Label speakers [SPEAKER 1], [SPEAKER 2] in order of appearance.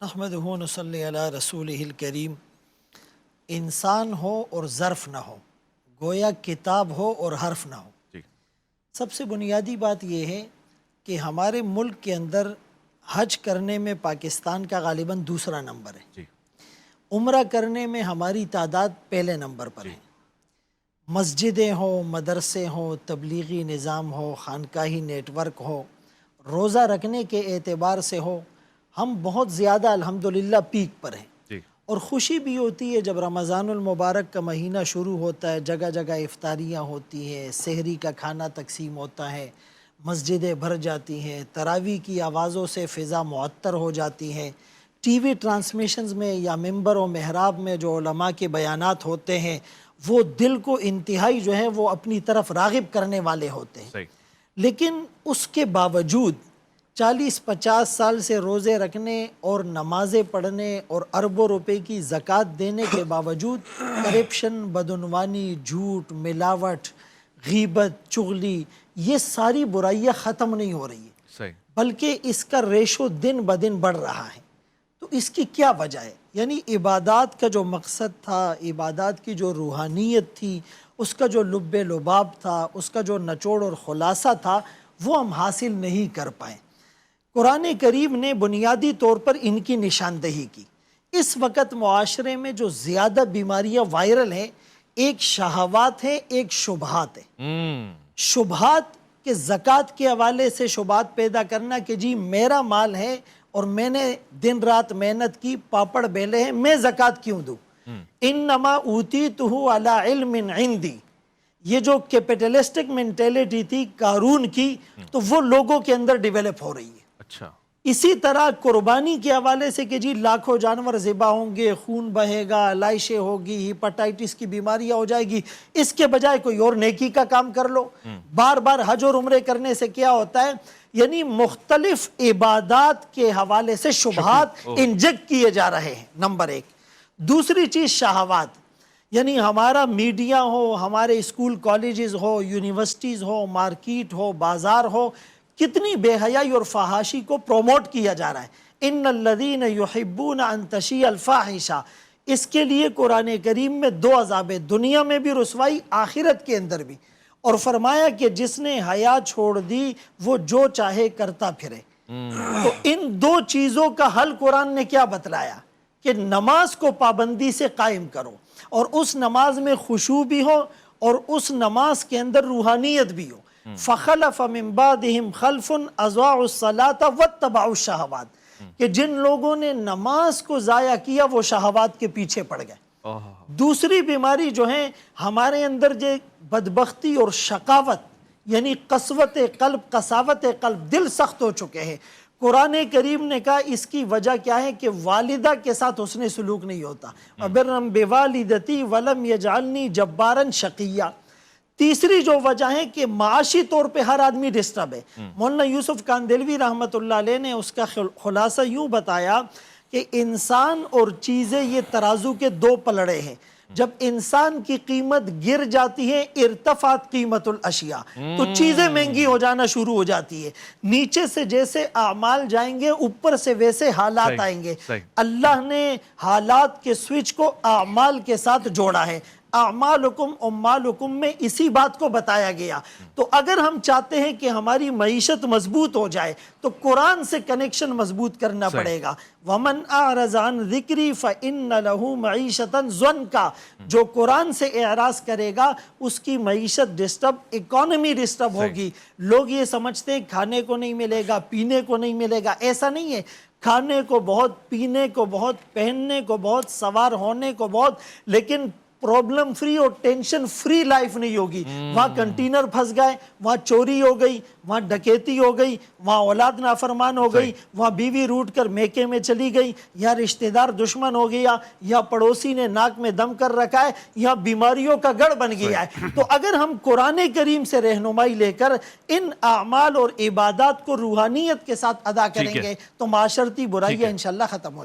[SPEAKER 1] نحمدہ و نصلی علی رسولہ الکریم۔ انسان ہو اور ظرف نہ ہو، گویا کتاب ہو اور حرف نہ ہو۔
[SPEAKER 2] جی
[SPEAKER 1] سب سے بنیادی بات یہ ہے کہ ہمارے ملک کے اندر حج کرنے میں پاکستان کا غالباً دوسرا نمبر ہے،
[SPEAKER 2] جی
[SPEAKER 1] عمرہ کرنے میں ہماری تعداد پہلے نمبر پر ہے۔ مسجدیں ہوں، مدرسے ہوں، تبلیغی نظام ہو، خانقاہی نیٹ ورک ہو، روزہ رکھنے کے اعتبار سے ہو، ہم بہت زیادہ الحمدللہ پیک پر ہیں۔
[SPEAKER 2] جی
[SPEAKER 1] اور خوشی بھی ہوتی ہے جب رمضان المبارک کا مہینہ شروع ہوتا ہے، جگہ جگہ افطاریاں ہوتی ہیں، سحری کا کھانا تقسیم ہوتا ہے، مسجدیں بھر جاتی ہیں، تراویح کی آوازوں سے فضا معطر ہو جاتی ہے، ٹی وی ٹرانسمیشنز میں یا ممبر و محراب میں جو علماء کے بیانات ہوتے ہیں وہ دل کو انتہائی جو ہے وہ اپنی طرف راغب کرنے والے ہوتے ہیں۔
[SPEAKER 2] صحیح
[SPEAKER 1] لیکن اس کے باوجود 40-50 سال سے روزے رکھنے اور نمازیں پڑھنے اور اربوں روپے کی زکوٰۃ دینے کے باوجود کرپشن، بدعنوانی، جھوٹ، ملاوٹ، غیبت، چغلی، یہ ساری برائیاں ختم نہیں ہو رہی ہیں،
[SPEAKER 2] صحیح
[SPEAKER 1] بلکہ اس کا ریشو دن بدن بڑھ رہا ہے۔ تو اس کی کیا وجہ ہے؟ یعنی عبادات کا جو مقصد تھا، عبادات کی جو روحانیت تھی، اس کا جو لب لباب تھا، اس کا جو نچوڑ اور خلاصہ تھا، وہ ہم حاصل نہیں کر پائے۔ قرآن کریم نے بنیادی طور پر ان کی نشاندہی کی۔ اس وقت معاشرے میں جو زیادہ بیماریاں وائرل ہیں، ایک شہوات ہے، ایک شبہات ہے۔ شبہات کہ زکوٰۃ کے حوالے سے شبہات پیدا کرنا کہ جی میرا مال ہے اور میں نے دن رات محنت کی، پاپڑ بیلے ہیں، میں زکوٰۃ کیوں دوں؟ انما اوتیتہ علی علم عندی، یہ جو کیپٹلسٹک مینٹیلٹی تھی قارون کی، تو وہ لوگوں کے اندر ڈیولپ ہو رہی ہے۔
[SPEAKER 2] اچھا
[SPEAKER 1] اسی طرح قربانی کے حوالے سے کہ جی لاکھوں جانور ذبح ہوں گے، خون بہے گا، لائشیں ہوگی، ہیپاٹائٹس کی بیماریاں ہو جائے گی، اس کے بجائے کوئی اور نیکی کا کام کر لو۔ بار بار حج اور عمرے کرنے سے کیا ہوتا ہے؟ یعنی مختلف عبادات کے حوالے سے شبہات انجیکٹ کیے جا رہے ہیں، نمبر ایک۔ دوسری چیز شہوات، یعنی ہمارا میڈیا ہو، ہمارے اسکول کالجز ہو، یونیورسٹیز ہو، مارکیٹ ہو، بازار ہو، کتنی بے حیائی اور فحاشی کو پروموٹ کیا جا رہا ہے۔ ان الذین یحبون ان تشیع الفاحشہ، اس کے لیے قرآن کریم میں دو عذاب ہیں، دنیا میں بھی رسوائی، آخرت کے اندر بھی۔ اور فرمایا کہ جس نے حیا چھوڑ دی وہ جو چاہے کرتا پھرے۔ تو ان دو چیزوں کا حل قرآن نے کیا بتلایا کہ نماز کو پابندی سے قائم کرو، اور اس نماز میں خشوع بھی ہو اور اس نماز کے اندر روحانیت بھی ہو۔ فخلف من بعدہم خلف اضاعوا الصلاۃ واتبعوا الشہوات، کہ جن لوگوں نے نماز کو ضائع کیا وہ شہوات کے پیچھے پڑ گئے۔ دوسری بیماری جو ہے ہمارے اندر جو بدبختی اور شقاوت، یعنی قسوت قلب، قساوت قلب، دل سخت ہو چکے ہیں۔ قرآن کریم نے کہا اس کی وجہ کیا ہے کہ والدہ کے ساتھ حسن سلوک نہیں ہوتا۔ وَبِرًّا بِوَالِدَتِي وَلَمْ يَجْعَلْنِي جَبَّارًا شَقِيًّا۔ تیسری جو وجہ ہے کہ معاشی طور پہ ہر آدمی ڈسٹرب ہے۔ مولانا یوسف کاندلوی رحمۃ اللہ علیہ نے اس کا خلاصہ یوں بتایا کہ انسان اور چیزیں یہ ترازو کے دو پلڑے ہیں، جب انسان کی قیمت گر جاتی ہے ارتفعت قیمت الاشیاء، تو چیزیں مہنگی ہو جانا شروع ہو جاتی ہے۔ نیچے سے جیسے اعمال جائیں گے اوپر سے ویسے حالات آئیں گے۔ اللہ نے حالات کے سوئچ کو اعمال کے ساتھ جوڑا ہے۔ اعمالکم اموالکم میں اسی بات کو بتایا گیا۔ تو اگر ہم چاہتے ہیں کہ ہماری معیشت مضبوط ہو جائے تو قرآن سے کنیکشن مضبوط کرنا پڑے گا۔ وَمَنْ أَعْرَضَ عَنْ ذِكْرِي فَإِنَّ لَهُ مَعِيشَةً ضَنْكًا، جو قرآن سے اعراض کرے گا اس کی معیشت ڈسٹرب، اکانومی ڈسٹرب ہوگی۔ لوگ یہ سمجھتے ہیں کھانے کو نہیں ملے گا، پینے کو نہیں ملے گا، ایسا نہیں ہے۔ کھانے کو بہت، پینے کو بہت، پہننے کو بہت، سوار ہونے کو بہت، لیکن پرابلم فری اور ٹینشن فری لائف نہیں ہوگی۔ وہاں کنٹینر پھنس گئے، وہاں چوری ہو گئی، وہاں ڈکیتی ہو گئی، وہاں اولاد نافرمان ہو گئی، وہاں بیوی روٹ کر میکے میں چلی گئی، یا رشتہ دار دشمن ہو گیا، یا پڑوسی نے ناک میں دم کر رکھا ہے، یا بیماریوں کا گڑھ بن گیا ہے۔ تو اگر ہم قرآن کریم سے رہنمائی لے کر ان اعمال اور عبادات کو روحانیت کے ساتھ ادا کریں گے تو معاشرتی برائیاں انشاءاللہ ختم ہو جائیں گی۔